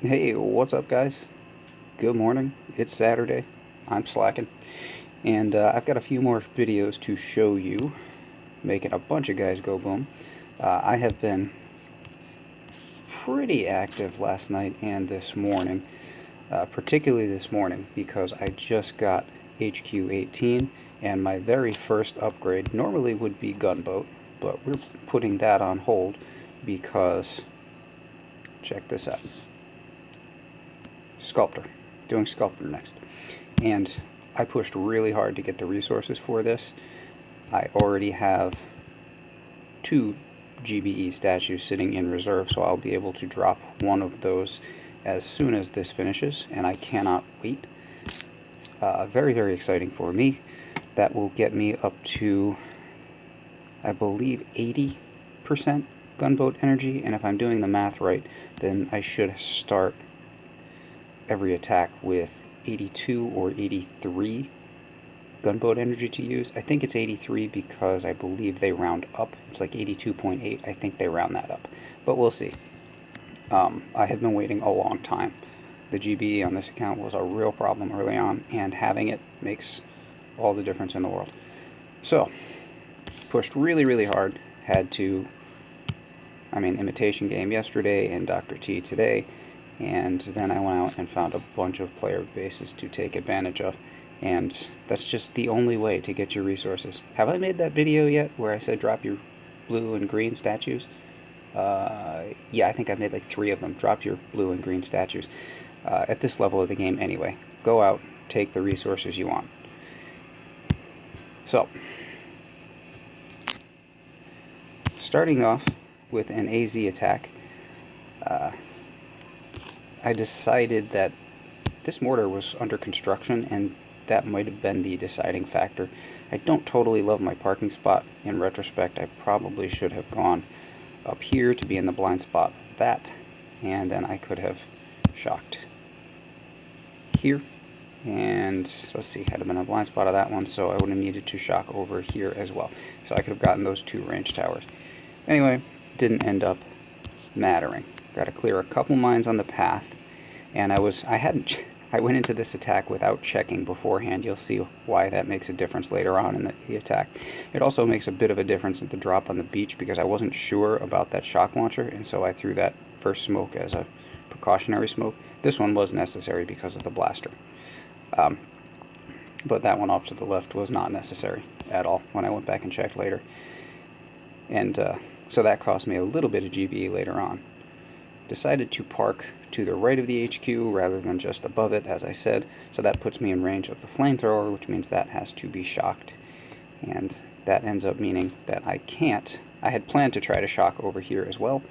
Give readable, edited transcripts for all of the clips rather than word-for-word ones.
Hey, what's up, guys? Good morning. It's Saturday. I'm slacking. And I've got a few more videos to show you, making a bunch of guys go boom. I have been pretty active last night and this morning, particularly this morning, because I just got HQ18, and my very first upgrade normally would be gunboat, but we're putting that on hold because, check this out. Sculptor. Doing Sculptor next. And I pushed really hard to get the resources for this. I already have 2 GBE statues sitting in reserve, so I'll be able to drop one of those as soon as this finishes, and I cannot wait. Very, very exciting for me. That will get me up to, I believe, 80% gunboat energy, and if I'm doing the math right, then I should start every attack with 82 or 83 gunboat energy to use. I think it's 83 because I believe they round up. It's like 82.8. I think they round that up, but we'll see. I have been waiting a long time. The GBE on this account was a real problem early on, and having it makes all the difference in the world. So, pushed really, really hard. Imitation Game yesterday and Dr. T today. And then I went out and found a bunch of player bases to take advantage of, and that's just the only way to get your resources. Have I made that video yet where I said drop your blue and green statues? Yeah, I think I've made like 3 of them. Drop your blue and green statues. At this level of the game anyway. Go out, take the resources you want. So, starting off with an AZ attack, I decided that this mortar was under construction, and that might have been the deciding factor. I don't totally love my parking spot. In retrospect, I probably should have gone up here to be in the blind spot of that, and then I could have shocked here. And let's see, had have been a blind spot of that one, so I would have needed to shock over here as well. So I could have gotten those 2 range towers. Anyway, didn't end up mattering. Got to clear a couple mines on the path, and I went into this attack without checking beforehand. You'll see why that makes a difference later on in the attack. It also makes a bit of a difference at the drop on the beach because I wasn't sure about that shock launcher, and so I threw that first smoke as a precautionary smoke. This one was necessary because of the blaster. But that one off to the left was not necessary at all when I went back and checked later. And so that cost me a little bit of GBE later on. Decided to park to the right of the HQ rather than just above it, as I said, so that puts me in range of the flamethrower, which means that has to be shocked. And that ends up meaning that I can't. I had planned to try to shock over here as well,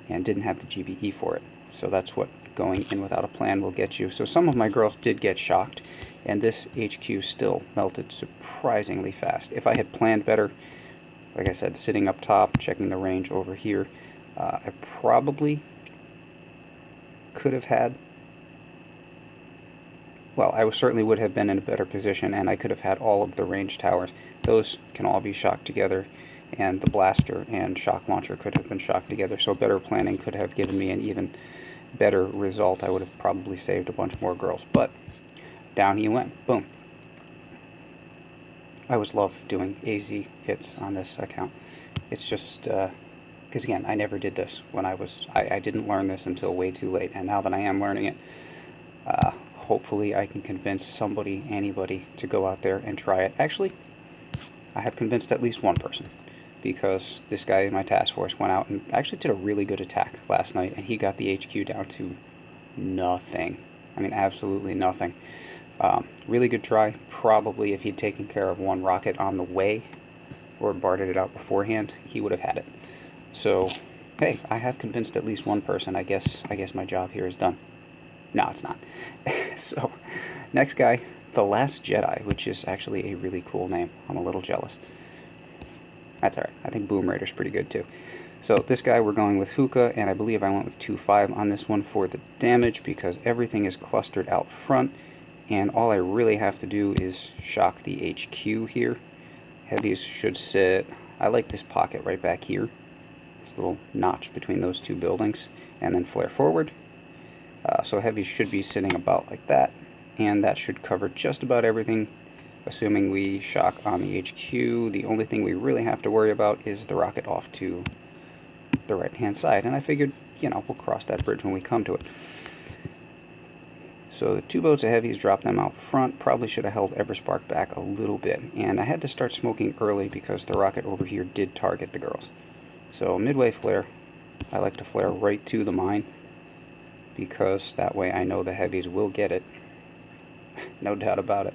and didn't have the GBE for it. So that's what going in without a plan will get you. So some of my girls did get shocked, and this HQ still melted surprisingly fast. If I had planned better, like I said, sitting up top, checking the range over here, I probably could have had, well, I certainly would have been in a better position, and I could have had all of the range towers. Those can all be shocked together, and the blaster and shock launcher could have been shocked together, so better planning could have given me an even better result. I would have probably saved a bunch more girls, but down he went. Boom. I always love doing AZ hits on this account. It's just, because again, I never did this when I didn't learn this until way too late, and now that I am learning it, hopefully I can convince somebody, anybody, to go out there and try it. Actually, I have convinced at least one person, because this guy in my task force went out and actually did a really good attack last night, and he got the HQ down to nothing. I mean, absolutely nothing. Really good try. Probably if he'd taken care of one rocket on the way, or bartered it out beforehand, he would have had it. So, hey, I have convinced at least one person. I guess my job here is done. No, it's not. So, next guy, The Last Jedi, which is actually a really cool name. I'm a little jealous. That's alright. I think Boom Raider's pretty good too. So this guy we're going with Hookah, and I believe I went with 2.5 on this one for the damage because everything is clustered out front, and all I really have to do is shock the HQ here. Heavies should sit, I like this pocket right back here. This little notch between those 2 buildings, and then flare forward. So heavies should be sitting about like that, and that should cover just about everything, assuming we shock on the HQ. The only thing we really have to worry about is the rocket off to the right hand side, and I figured, you know, we'll cross that bridge when we come to it. So the 2 boats of heavies, drop them out front. Probably should have held Everspark back a little bit, and I had to start smoking early because the rocket over here did target the girls. So midway flare, I like to flare right to the mine, because that way I know the heavies will get it. No doubt about it.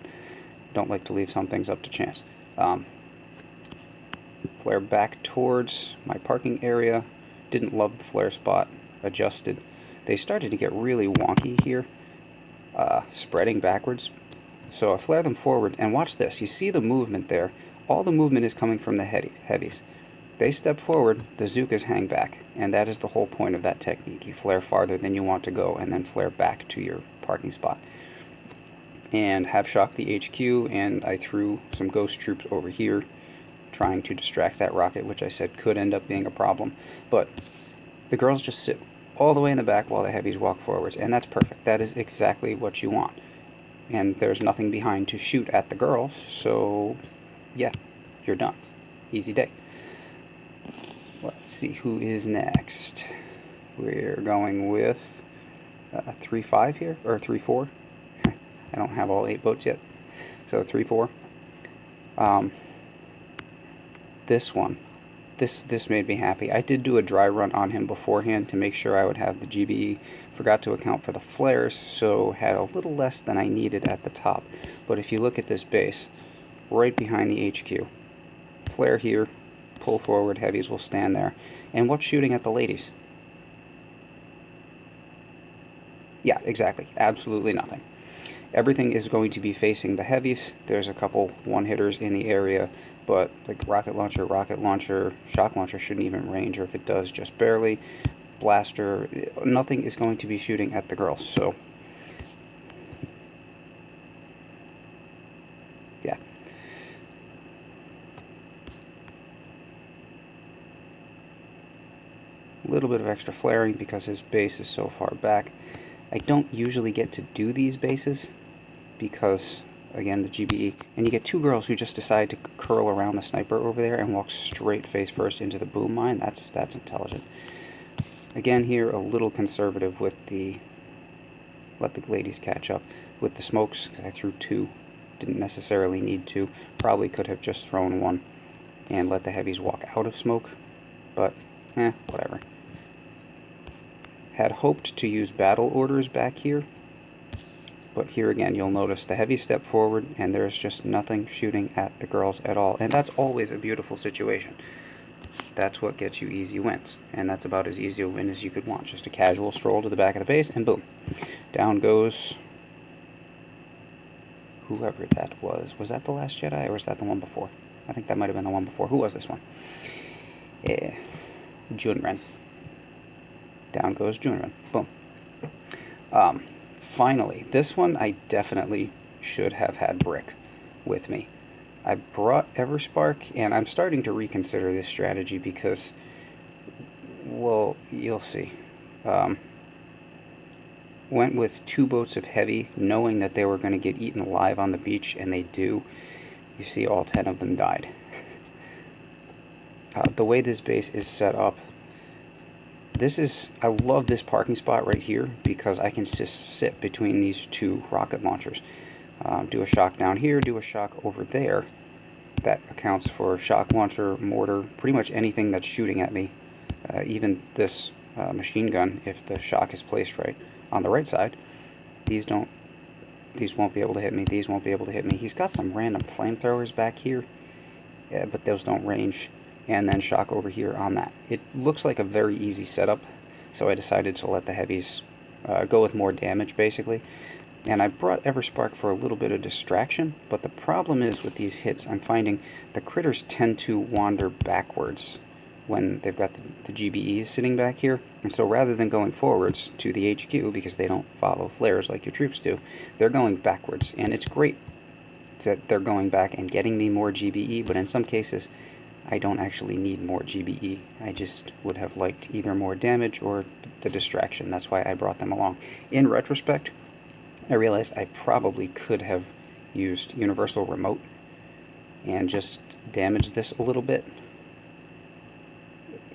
Don't like to leave some things up to chance. Flare back towards my parking area. Didn't love the flare spot. Adjusted. They started to get really wonky here, spreading backwards. So I flare them forward, and watch this. You see the movement there. All the movement is coming from the heavies. They step forward, the Zookas hang back, and that is the whole point of that technique. You flare farther than you want to go, and then flare back to your parking spot. And have shocked the HQ, and I threw some ghost troops over here, trying to distract that rocket, which I said could end up being a problem. But the girls just sit all the way in the back while the heavies walk forwards, and that's perfect. That is exactly what you want. And there's nothing behind to shoot at the girls, so yeah, you're done. Easy day. Let's see who is next. We're going with 3-5 here, or 3-4. I don't have all 8 boats yet. So 3-4. This one, this made me happy. I did do a dry run on him beforehand to make sure I would have the GBE. Forgot to account for the flares, so had a little less than I needed at the top. But if you look at this base, right behind the HQ, flare here, pull forward, heavies will stand there. And what's shooting at the ladies? Yeah, exactly. Absolutely nothing. Everything is going to be facing the heavies. There's a couple one-hitters in the area, but like rocket launcher, shock launcher shouldn't even range, or if it does, just barely. Blaster, nothing is going to be shooting at the girls, so yeah. A little bit of extra flaring because his base is so far back. I don't usually get to do these bases because, again, the GBE, and you get 2 girls who just decide to curl around the sniper over there and walk straight face first into the boom mine. That's intelligent. Again, here a little conservative with the let the ladies catch up with the smokes. I threw 2, didn't necessarily need to. Probably could have just thrown 1 and let the heavies walk out of smoke, but whatever. Had hoped to use battle orders back here, but here again you'll notice the heavy step forward and there's just nothing shooting at the girls at all, and that's always a beautiful situation. That's what gets you easy wins, and that's about as easy a win as you could want. Just a casual stroll to the back of the base and boom, down goes whoever that was. Was that the Last Jedi or was that the one before? I think that might have been the one before. Who was this one? Junren. Down goes Junren. Boom. Finally, this one I definitely should have had Brick with me. I brought Everspark, and I'm starting to reconsider this strategy because, well, you'll see. Went with 2 boats of heavy, knowing that they were going to get eaten alive on the beach, and they do. You see all 10 of them died. The way this base is set up, I love this parking spot right here because I can just sit between these 2 rocket launchers. Do a shock down here, do a shock over there. That accounts for shock launcher, mortar, pretty much anything that's shooting at me. Even this machine gun, if the shock is placed right on the right side. These won't be able to hit me, these won't be able to hit me. He's got some random flamethrowers back here, but those don't range. And then shock over here on that. It looks like a very easy setup, so I decided to let the heavies go with more damage, basically. And I brought Everspark for a little bit of distraction, but the problem is with these hits, I'm finding the critters tend to wander backwards when they've got the GBEs sitting back here. And so rather than going forwards to the HQ, because they don't follow flares like your troops do, they're going backwards. And it's great that they're going back and getting me more GBE, but in some cases, I don't actually need more GBE. I just would have liked either more damage or the distraction. That's why I brought them along. In retrospect, I realized I probably could have used Universal Remote and just damaged this a little bit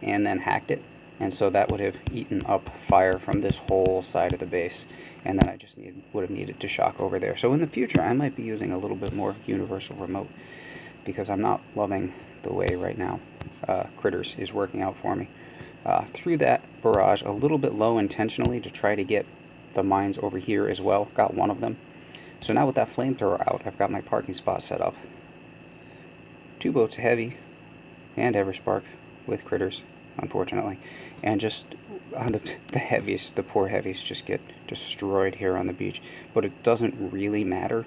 and then hacked it, and so that would have eaten up fire from this whole side of the base, and then I just would have needed to shock over there. So in the future I might be using a little bit more Universal Remote, because I'm not loving the way right now Critters is working out for me. Threw that barrage a little bit low intentionally to try to get the mines over here as well. Got one of them. So now with that flamethrower out, I've got my parking spot set up. 2 boats heavy and Everspark with Critters, unfortunately. And just the heavies, the poor heavies just get destroyed here on the beach. But it doesn't really matter,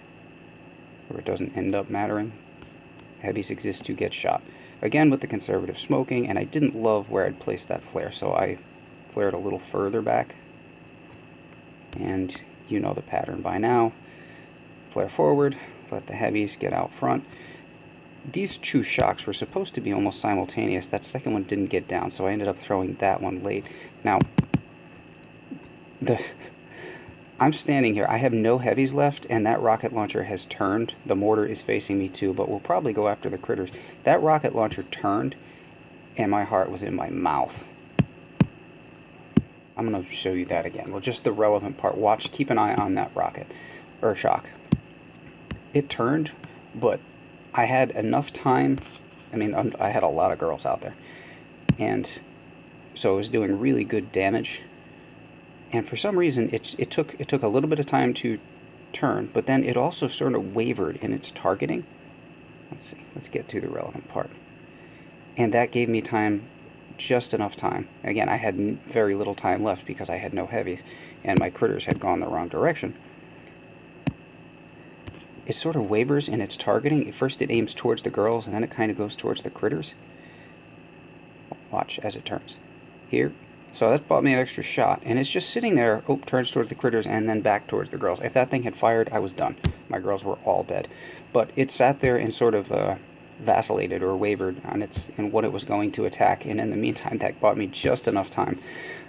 or it doesn't end up mattering. Heavies exist to get shot. Again with the conservative smoking, and I didn't love where I'd placed that flare, so I flared a little further back. And you know the pattern by now. Flare forward, let the heavies get out front. These 2 shocks were supposed to be almost simultaneous. That second one didn't get down, so I ended up throwing that one late. Now, I'm standing here. I have no heavies left, and that rocket launcher has turned. The mortar is facing me too, but we'll probably go after the Critters. That rocket launcher turned, and my heart was in my mouth. I'm going to show you that again. Well, just the relevant part. Watch, keep an eye on that rocket, or shock. It turned, but I had enough time. I mean, I had a lot of girls out there, and so it was doing really good damage. And for some reason, it took a little bit of time to turn, but then it also sort of wavered in its targeting. Let's see. Let's get to the relevant part. And that gave me time, just enough time. Again, I had very little time left because I had no heavies, and my Critters had gone the wrong direction. It sort of wavers in its targeting. At first it aims towards the girls, and then it kind of goes towards the Critters. Watch as it turns. Here. So that bought me an extra shot, and it's just sitting there. Oh, turns towards the Critters and then back towards the girls. If that thing had fired, I was done. My girls were all dead. But it sat there and sort of vacillated or wavered on in what it was going to attack, and in the meantime that bought me just enough time.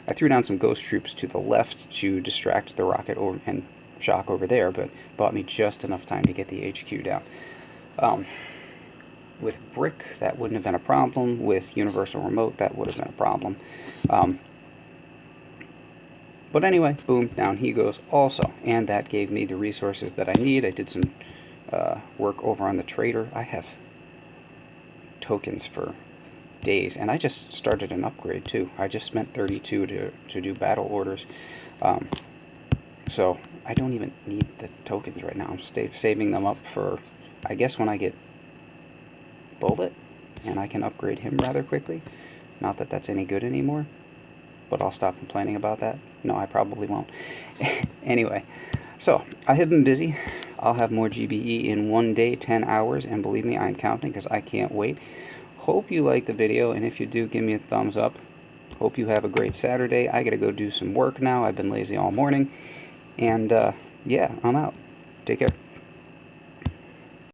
I threw down some ghost troops to the left to distract the rocket and shock over there, but bought me just enough time to get the HQ down. With brick, that wouldn't have been a problem. With Universal Remote, that would have been a problem. But anyway, boom, down he goes also. And that gave me the resources that I need. I did some work over on the trader. I have tokens for days, and I just started an upgrade too. I just spent 32 to do battle orders. So I don't even need the tokens right now. I'm saving them up for, I guess, when I get Bullet, and I can upgrade him rather quickly. Not that that's any good anymore, but I'll stop complaining about that. No, I probably won't. Anyway, so I have been busy. I'll have more GBE in 1 day, 10 hours, and believe me, I'm counting because I can't wait. Hope you liked the video, and if you do, give me a thumbs up. Hope you have a great Saturday. I gotta go do some work now. I've been lazy all morning, and yeah, I'm out. Take care.